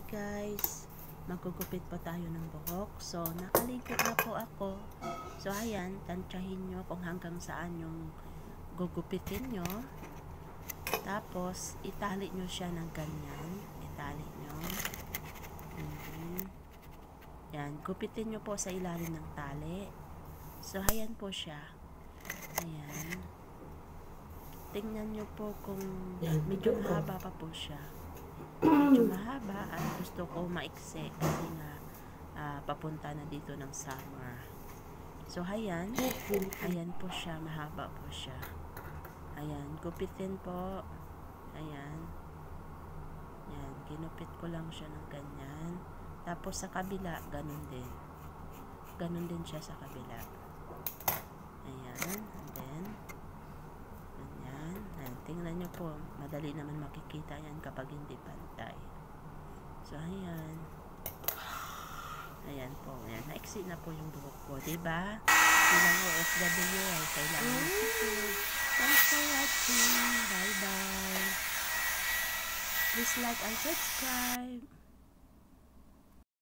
guys, magugupit po tayo ng buhok. So nakaligo na po ako. So ayan, tantyahin nyo kung hanggang saan yung gugupitin nyo. Tapos itali nyo siya ng ganyan. Itali nyo. Yan, gupitin nyo po sa ilalim ng tali. So ayan po siya. Ayan. Tingnan nyo po kung medyo mahaba pa po siya. Medyo mahaba at gusto ko maiksi kasi nga papunta na dito ng summer. So ayan po siya, mahaba po siya. Ayan, gupitin po. Ayan. Ayan, ginupit ko lang siya ng ganyan. Tapos sa kabila, ganun din. Ganun din siya sa kabila. Ayan, and then ganyan. Ayan, tingnan nyo po, madali naman makikita yan kapag hindi pantay. So ayan. Ayan po, ayan, naiksi na po yung buhok ko, diba? Bilang OFW ay kailangan masikip. Thanks for watching. Bye bye. Please like and subscribe.